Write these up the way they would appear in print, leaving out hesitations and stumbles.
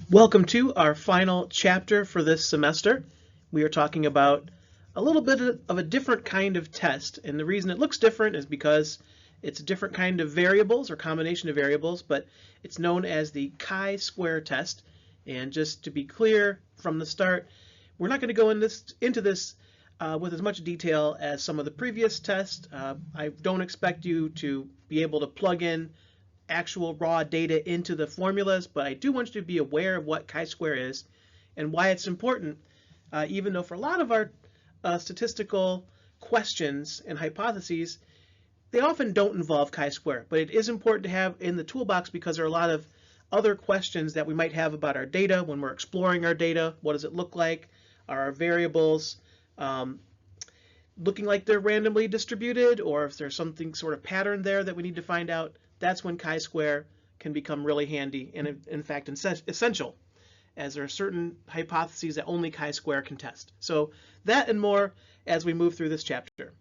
Welcome to our final chapter for this semester. We are talking about a little bit of a different kind of test, and the reason it looks different is because it's a different kind of variables or combination of variables, but it's known as the chi-square test. And just to be clear from the start, we're not going to go into this with as much detail as some of the previous tests. I don't expect you to be able to plug in actual raw data into the formulas, but I do want you to be aware of what chi-square is and why it's important, even though for a lot of our statistical questions and hypotheses, they often don't involve chi-square, but it is important to have in the toolbox because there are a lot of other questions that we might have about our data when we're exploring our data. What does it look like? Are our variables looking like they're randomly distributed, or if there's something sort of pattern there that we need to find out? That's when chi-square can become really handy and in fact essential, as there are certain hypotheses that only chi-square can test. So that and more as we move through this chapter.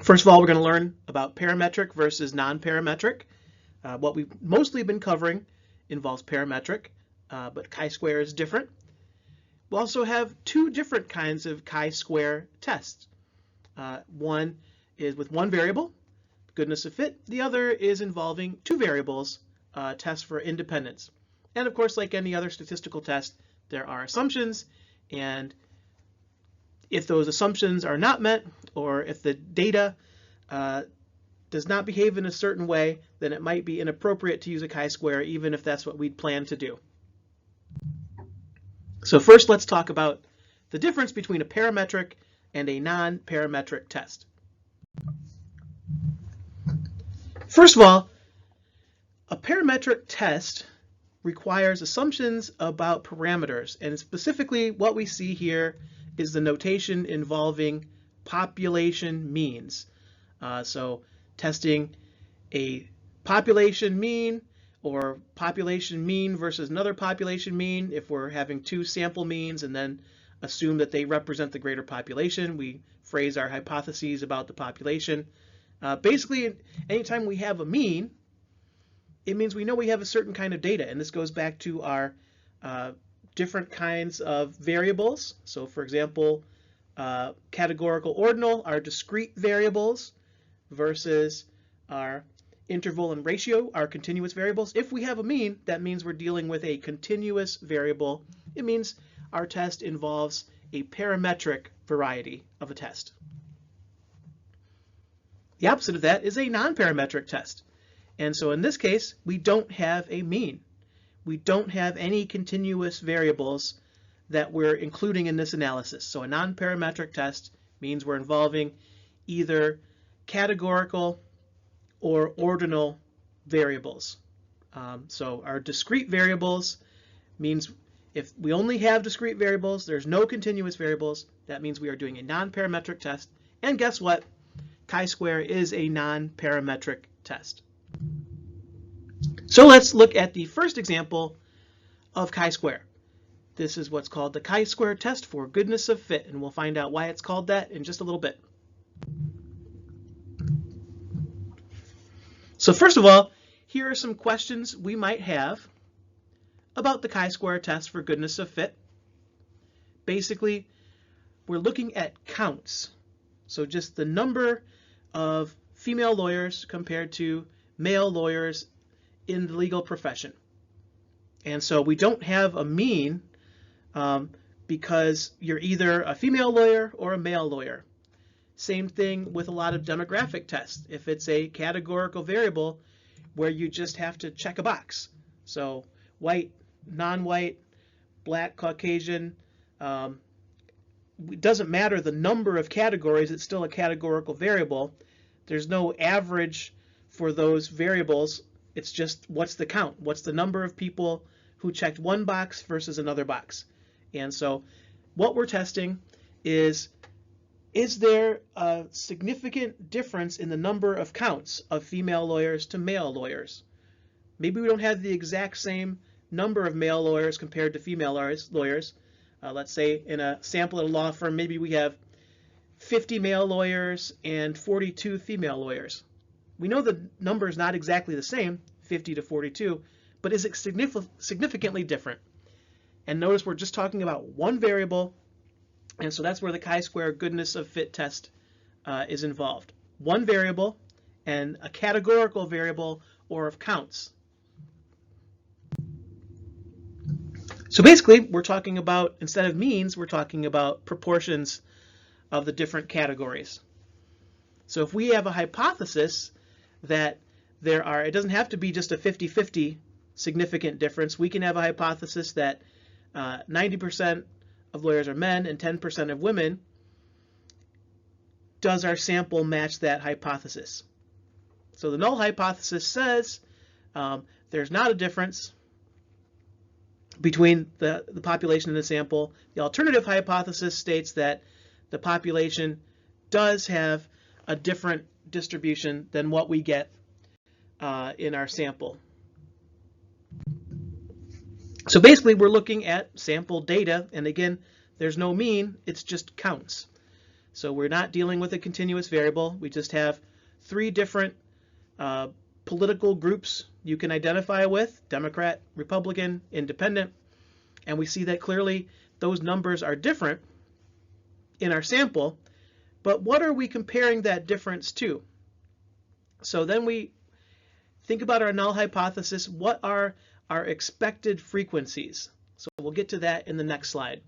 First of all, we're going to learn about parametric versus non-parametric. What we've mostly been covering involves parametric, but chi-square is different. We'll also have two different kinds of chi-square tests. One is with one variable, goodness of fit. The other is involving two variables, test for independence. And of course, like any other statistical test, there are assumptions, and if those assumptions are not met, or if the data does not behave in a certain way, then it might be inappropriate to use a chi-square, even if that's what we'd plan to do. So first, let's talk about the difference between a parametric and a non-parametric test. First of all, a parametric test requires assumptions about parameters, and specifically what we see here is the notation involving population means. So testing a population mean or population mean versus another population mean. If we're having two sample means and then assume that they represent the greater population, we phrase our hypotheses about the population. Basically, anytime we have a mean, it means we know we have a certain kind of data, and this goes back to our different kinds of variables. So for example, categorical ordinal are discrete variables versus our interval and ratio are continuous variables. If we have a mean, that means we're dealing with a continuous variable. It means our test involves a parametric variety of a test. The opposite of that is a non-parametric test. And so in this case, we don't have a mean. We don't have any continuous variables that we're including in this analysis. So a non-parametric test means we're involving either categorical or ordinal variables. So our discrete variables means if we only have discrete variables, there's no continuous variables, that means we are doing a non-parametric test. And guess what? Chi-square is a non-parametric test. So let's look at the first example of chi-square. This is what's called the chi-square test for goodness of fit, and we'll find out why it's called that in just a little bit. So first of all, here are some questions we might have about the chi-square test for goodness of fit. Basically, we're looking at counts. So just the number of female lawyers compared to male lawyers in the legal profession. And so we don't have a mean because you're either a female lawyer or a male lawyer. Same thing with a lot of demographic tests. If it's a categorical variable where you just have to check a box. So white, non-white, black, Caucasian, it doesn't matter the number of categories, it's still a categorical variable. There's no average for those variables. It's just what's the count? What's the number of people who checked one box versus another box? And so what we're testing is there a significant difference in the number of counts of female lawyers to male lawyers? Maybe we don't have the exact same number of male lawyers compared to female lawyers. Let's say in a sample at a law firm, maybe we have 50 male lawyers and 42 female lawyers. We know the number is not exactly the same, 50 to 42, but is it significantly different? And notice we're just talking about one variable, and so that's where the chi-square goodness of fit test is involved. One variable and a categorical variable or of counts. So basically, we're talking about, instead of means, we're talking about proportions of the different categories. So if we have a hypothesis that it doesn't have to be just a 50-50 significant difference. We can have a hypothesis that 90% of lawyers are men and 10% of women. Does our sample match that hypothesis? So the null hypothesis says there's not a difference between the population and the sample. The alternative hypothesis states that the population does have a different distribution than what we get in our sample. So basically we're looking at sample data, and again, there's no mean, it's just counts. So we're not dealing with a continuous variable. We just have three different political groups you can identify with: Democrat, Republican, Independent, and we see that clearly those numbers are different in our sample. But what are we comparing that difference to? So then we think about our null hypothesis. What are our expected frequencies? So we'll get to that in the next slide.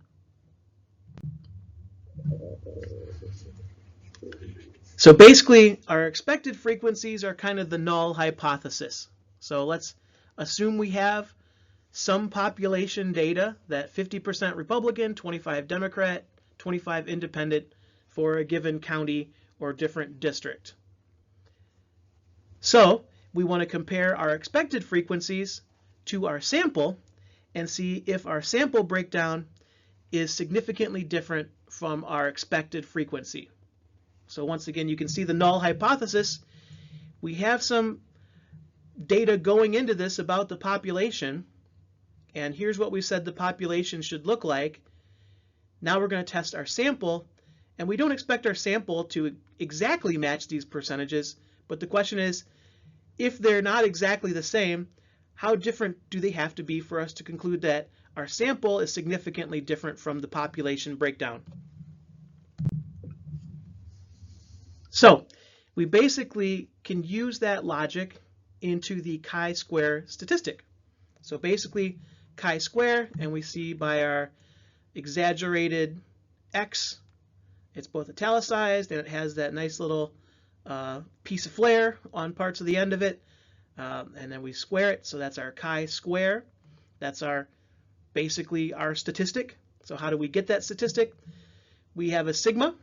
So basically, our expected frequencies are kind of the null hypothesis. So let's assume we have some population data that 50% Republican, 25 Democrat, 25 Independent for a given county or different district. So we want to compare our expected frequencies to our sample and see if our sample breakdown is significantly different from our expected frequency. So once again, you can see the null hypothesis. We have some data going into this about the population, and here's what we said the population should look like. Now we're going to test our sample, and we don't expect our sample to exactly match these percentages, but the question is, if they're not exactly the same, how different do they have to be for us to conclude that our sample is significantly different from the population breakdown? So we basically can use that logic into the chi-square statistic. So basically chi-square, and we see by our exaggerated x, it's both italicized and it has that nice little piece of flair on parts of the end of it, and then we square it, so that's our chi-square. That's basically our statistic. So how do we get that statistic? We have a sigma,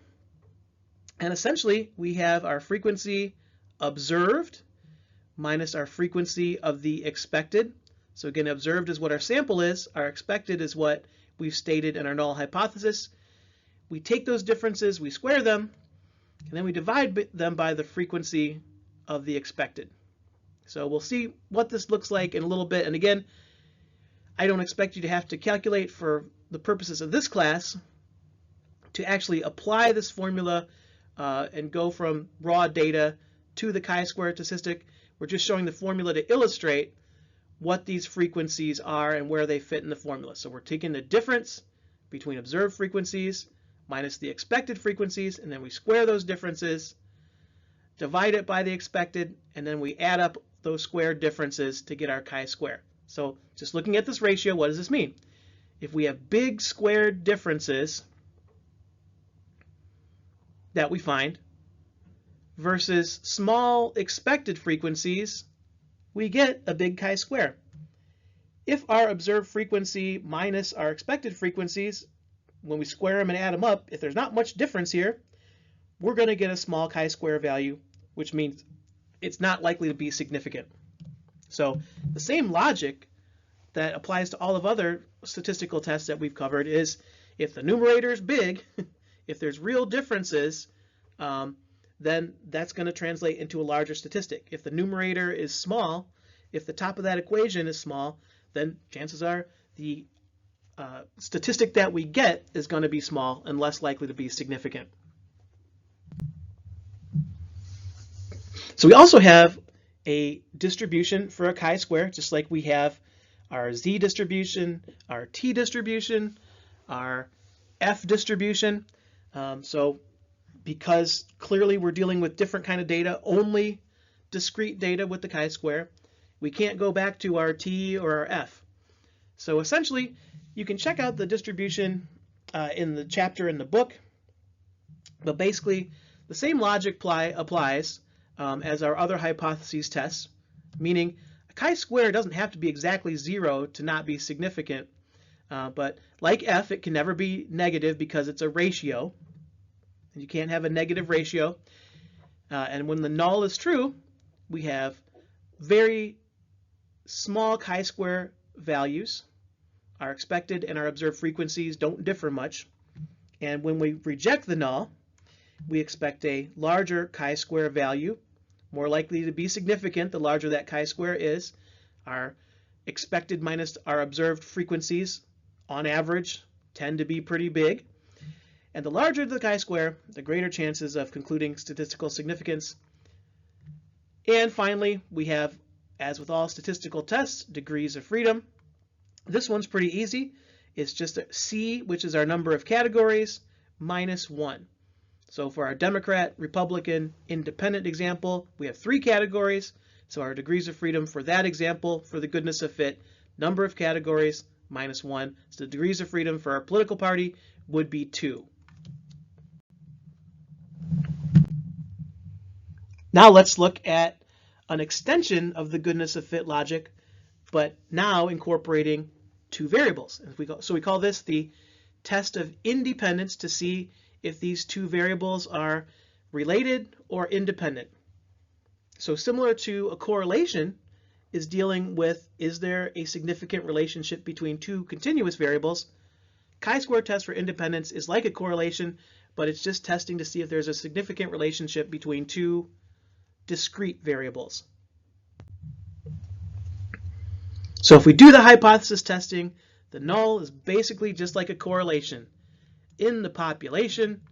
and essentially we have our frequency observed minus our frequency of the expected. So again, observed is what our sample is, our expected is what we've stated in our null hypothesis. We take those differences, we square them, and then we divide them by the frequency of the expected. So we'll see what this looks like in a little bit. And again, I don't expect you to have to calculate for the purposes of this class to actually apply this formula and go from raw data to the chi-square statistic. We're just showing the formula to illustrate what these frequencies are and where they fit in the formula. So we're taking the difference between observed frequencies minus the expected frequencies, and then we square those differences, divide it by the expected, and then we add up those squared differences to get our chi-square. So just looking at this ratio, what does this mean? If we have big squared differences that we find versus small expected frequencies, we get a big chi-square. If our observed frequency minus our expected frequencies, when we square them and add them up, if there's not much difference here, we're going to get a small chi-square value, which means it's not likely to be significant. So the same logic that applies to all of other statistical tests that we've covered is if the numerator is big, if there's real differences, then that's going to translate into a larger statistic. If the numerator is small, if the top of that equation is small, then chances are the statistic that we get is going to be small and less likely to be significant. So we also have a distribution for a chi-square, just like we have our Z distribution, our T distribution, our F distribution. So because clearly we're dealing with different kind of data, only discrete data with the chi-square, we can't go back to our T or our F. So essentially, you can check out the distribution in the chapter in the book, but basically the same logic applies as our other hypotheses tests, meaning a chi-square doesn't have to be exactly 0 to not be significant, but like F, it can never be negative because it's a ratio, and you can't have a negative ratio. And when the null is true, we have very small chi-square values. Our expected and our observed frequencies don't differ much. And when we reject the null, we expect a larger chi-square value, more likely to be significant the larger that chi-square is. Our expected minus our observed frequencies, on average, tend to be pretty big. And the larger the chi-square, the greater chances of concluding statistical significance. And finally, we have, as with all statistical tests, degrees of freedom. This one's pretty easy. It's just a C, which is our number of categories, minus 1. So for our Democrat, Republican, Independent example, we have 3 categories. So our degrees of freedom for that example, for the goodness of fit, number of categories, minus 1. So the degrees of freedom for our political party would be 2. Now let's look at an extension of the goodness of fit logic, but now incorporating 2 variables. So we call this the test of independence to see if these 2 variables are related or independent. So similar to a correlation is dealing with, is there a significant relationship between 2 continuous variables? Chi-square test for independence is like a correlation, but it's just testing to see if there's a significant relationship between 2 discrete variables. So if we do the hypothesis testing, the null is basically just like a correlation. In the population,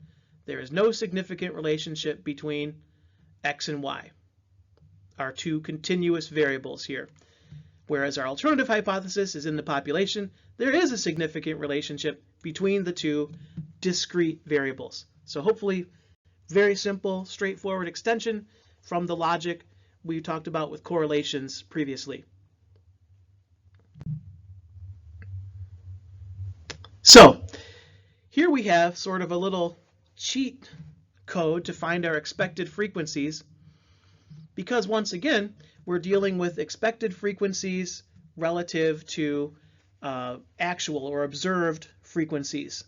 there is no significant relationship between X and Y, our 2 continuous variables here. Whereas our alternative hypothesis is in the population, there is a significant relationship between the 2 discrete variables. So hopefully, very simple, straightforward extension from the logic we talked about with correlations previously. So here we have sort of a little cheat code to find our expected frequencies, because once again, we're dealing with expected frequencies relative to actual or observed frequencies.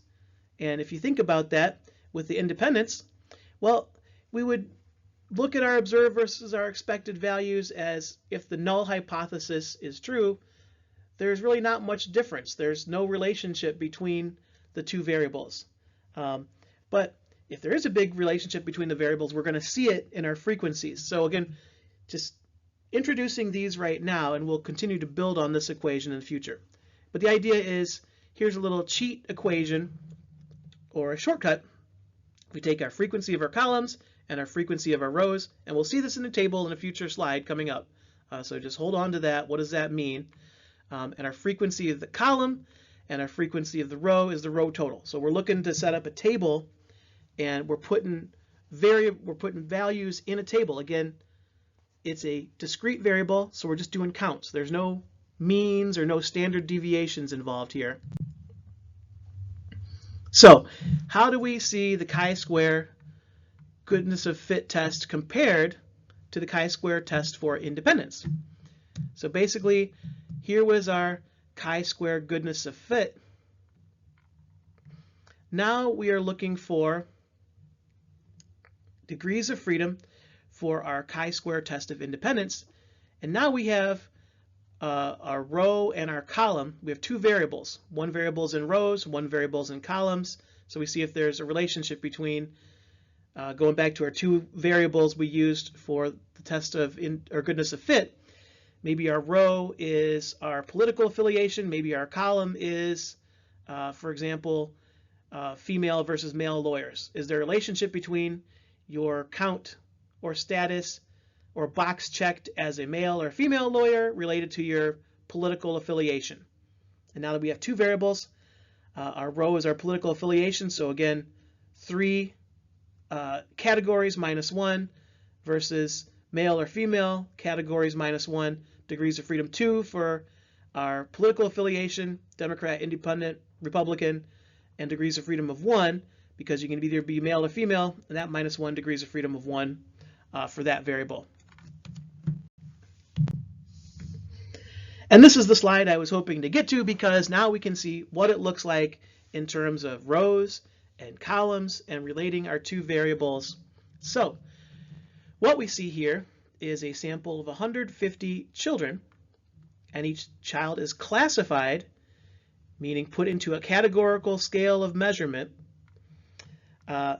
And if you think about that with the independence, well, we would look at our observed versus our expected values as if the null hypothesis is true, there's really not much difference. There's no relationship between the 2 variables. But if there is a big relationship between the variables, we're going to see it in our frequencies. So again, just introducing these right now, and we'll continue to build on this equation in the future. But the idea is, here's a little cheat equation or a shortcut. We take our frequency of our columns and our frequency of our rows, and we'll see this in a table in a future slide coming up. So just hold on to that. What does that mean? And our frequency of the column and our frequency of the row is the row total. So we're looking to set up a table, and we're putting values in a table. Again, it's a discrete variable, so we're just doing counts. There's no means or no standard deviations involved here. So how do we see the chi-square goodness of fit test compared to the chi-square test for independence? So basically, here was our chi-square goodness of fit. Now we are looking for degrees of freedom for our chi-square test of independence. And now we have our row and our column. We have 2 variables. One variable is in rows, one variable is in columns. So we see if there's a relationship between, going back to our 2 variables we used for the test of goodness of fit. Maybe our row is our political affiliation. Maybe our column is, for example, female versus male lawyers. Is there a relationship between your count or status or box checked as a male or female lawyer related to your political affiliation. And now that we have two variables, our row is our political affiliation. So again, 3 categories minus 1 versus male or female, categories minus 1, degrees of freedom 2 for our political affiliation, Democrat, Independent, Republican, and degrees of freedom of 1, because you can either be male or female, and that minus 1 degrees of freedom of 1 for that variable. And this is the slide I was hoping to get to, because now we can see what it looks like in terms of rows and columns and relating our two variables. So what we see here is a sample of 150 children, and each child is classified, meaning put into a categorical scale of measurement, by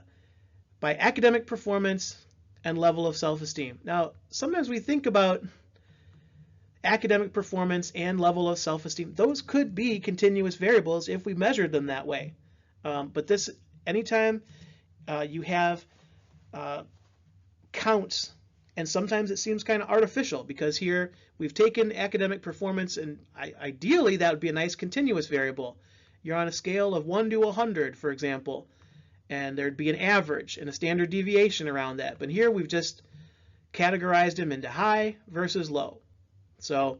academic performance and level of self-esteem. Now, sometimes we think about academic performance and level of self-esteem. Those could be continuous variables if we measured them that way. But this, anytime you have counts, and sometimes it seems kind of artificial, because here we've taken academic performance, and ideally that would be a nice continuous variable. You're on a scale of 1 to 100, for example, and there'd be an average and a standard deviation around that. But here we've just categorized them into high versus low. So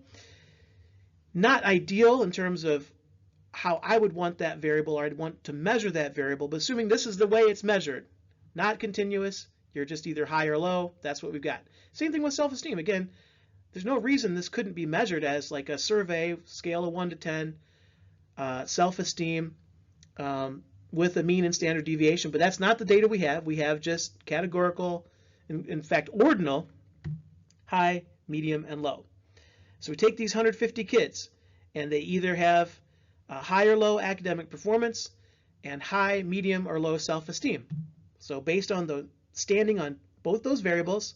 not ideal in terms of how I would want that variable, or I'd want to measure that variable, but assuming this is the way it's measured, not continuous, you're just either high or low, that's what we've got. Same thing with self-esteem. Again, there's no reason this couldn't be measured as like a survey, scale of 1 to 10, self-esteem with a mean and standard deviation, but that's not the data we have. We have just categorical, in fact, ordinal, high, medium, and low. So we take these 150 kids, and they either have high or low academic performance and high, medium, or low self-esteem. So based on the standing on both those variables,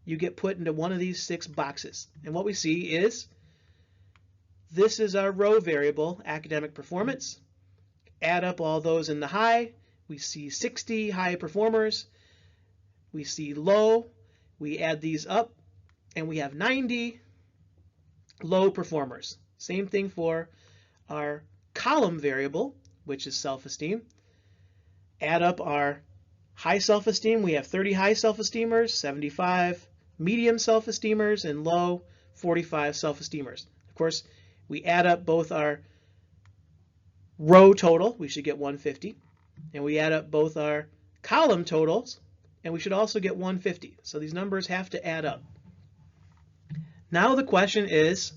you get put into one of these 6 boxes. And what we see is this is our row variable, academic performance. Add up all those in the high. We see 60 high performers. We see low. We add these up, and we have 90 low performers. Same thing for our column variable, which is self-esteem. Add up our high self-esteem. We have 30 high self-esteemers, 75 medium self-esteemers, and low 45 self-esteemers. Of course, we add up both our row total, we should get 150, and we add up both our column totals, and we should also get 150. So these numbers have to add up. Now the question is,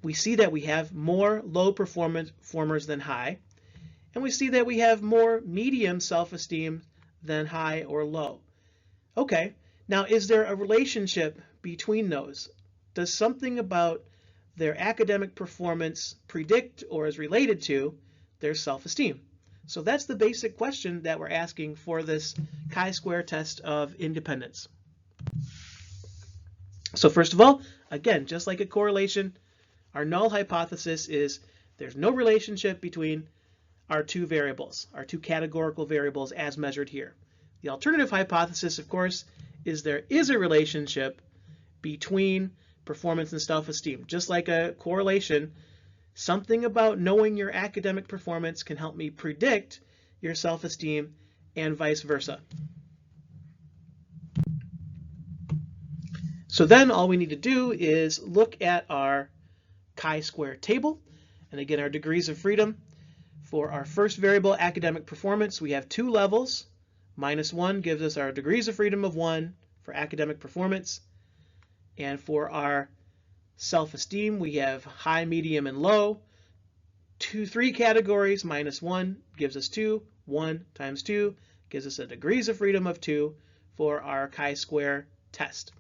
we see that we have more low performers than high, and we see that we have more medium self-esteem than high or low. Okay, now is there a relationship between those? Does something about their academic performance predict or is related to their self-esteem? So that's the basic question that we're asking for this chi-square test of independence. So first of all, again, just like a correlation, our null hypothesis is there's no relationship between our two variables, our two categorical variables as measured here. The alternative hypothesis, of course, is there is a relationship between performance and self-esteem. Just like a correlation, something about knowing your academic performance can help me predict your self-esteem and vice versa. So then all we need to do is look at our chi-square table. And again, our degrees of freedom. For our first variable, academic performance, we have 2 levels. -1 gives us our degrees of freedom of 1 for academic performance. And for our self-esteem, we have high, medium, and low. 3 categories, -1 gives us 2. 1 times 2 gives us a degrees of freedom of 2 for our chi-square test.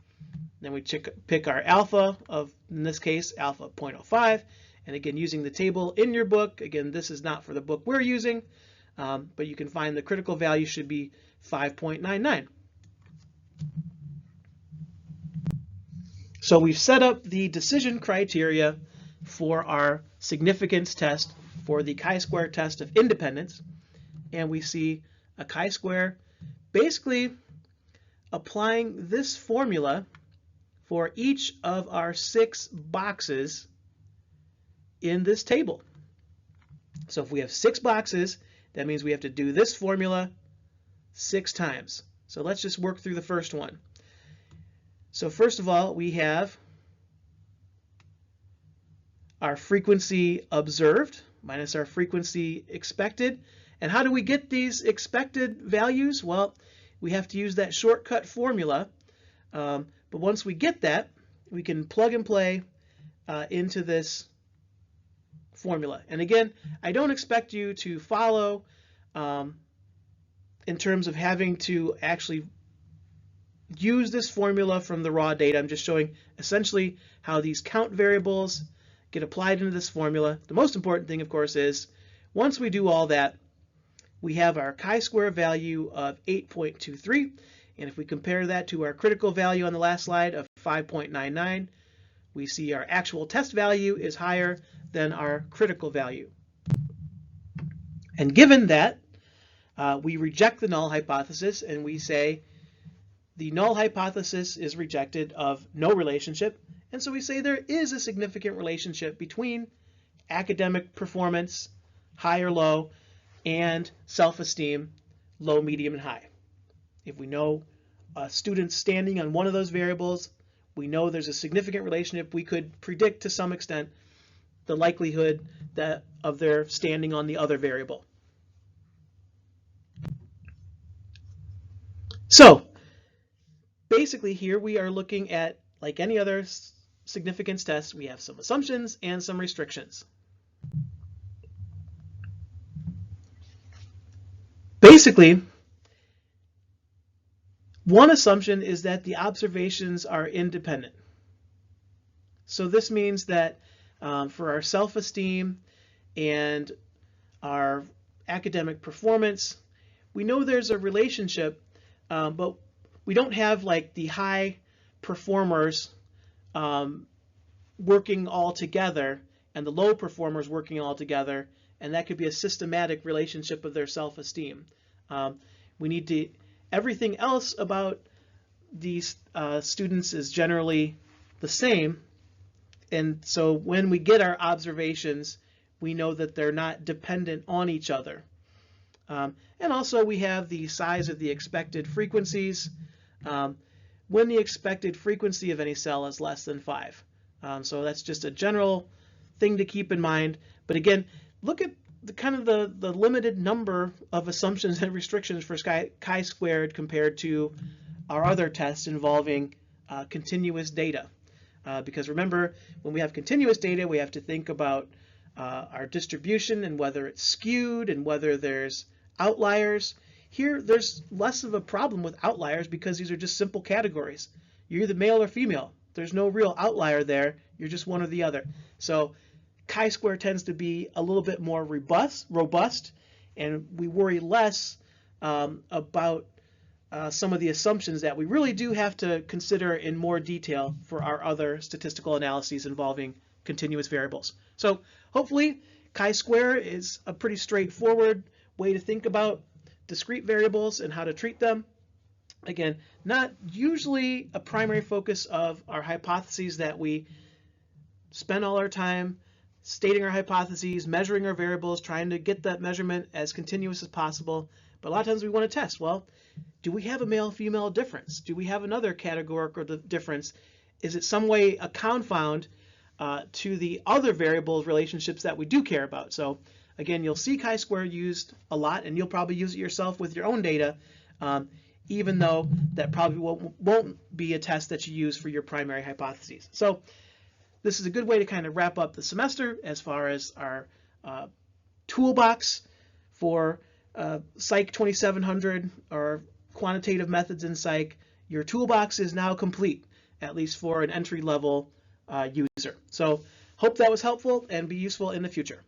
Then we pick our alpha of, in this case, alpha 0.05. And again, using the table in your book, again, this is not for the book we're using, but you can find the critical value should be 5.99. So we've set up the decision criteria for our significance test for the chi-square test of independence. And we see a chi-square basically applying this formula for each of our 6 boxes in this table. So if we have 6 boxes, that means we have to do this formula 6 times. So let's just work through the first one. So first of all, we have our frequency observed minus our frequency expected. And how do we get these expected values? Well, we have to use that shortcut formula. But once we get that, we can plug and play into this formula. And again, I don't expect you to follow in terms of having to actually use this formula from the raw data. I'm just showing essentially how these count variables get applied into this formula. The most important thing, of course, is once we do all that, we have our chi-square value of 8.23. And if we compare that to our critical value on the last slide of 5.99, we see our actual test value is higher than our critical value. And given that, we reject the null hypothesis and we say the null hypothesis is rejected of no relationship. And so we say there is a significant relationship between academic performance, high or low, and self-esteem, low, medium, and high. If we know a student's standing on one of those variables, we know there's a significant relationship. We could predict to some extent the likelihood of their standing on the other variable. So basically here we are looking at, like any other significance test, we have some assumptions and some restrictions. Basically, one assumption is that the observations are independent. So this means that for our self-esteem and our academic performance, we know there's a relationship, but we don't have like the high performers working all together and the low performers working all together, and that could be a systematic relationship of their self-esteem. We need to, everything else about these students is generally the same, and so when we get our observations, we know that they're not dependent on each other. And also we have the size of the expected frequencies when the expected frequency of any cell is less than 5. So that's just a general thing to keep in mind. But again, look at the limited number of assumptions and restrictions for chi-squared compared to our other tests involving continuous data. Because remember, when we have continuous data, we have to think about our distribution and whether it's skewed and whether there's outliers. Here, there's less of a problem with outliers because these are just simple categories. You're either male or female. There's no real outlier there. You're just one or the other. So chi-square tends to be a little bit more robust, and we worry less about some of the assumptions that we really do have to consider in more detail for our other statistical analyses involving continuous variables. So hopefully chi-square is a pretty straightforward way to think about discrete variables and how to treat them. Again, not usually a primary focus of our hypotheses that we spend all our time stating our hypotheses, measuring our variables, trying to get that measurement as continuous as possible. But a lot of times we want to test, well, do we have a male-female difference? Do we have another categorical difference? Is it some way a confound to the other variables relationships that we do care about? So again, you'll see chi-square used a lot, and you'll probably use it yourself with your own data, even though that probably won't be a test that you use for your primary hypotheses. So this is a good way to kind of wrap up the semester as far as our toolbox for Psych 2700 or quantitative methods in Psych. Your toolbox is now complete, at least for an entry-level user. So hope that was helpful and be useful in the future.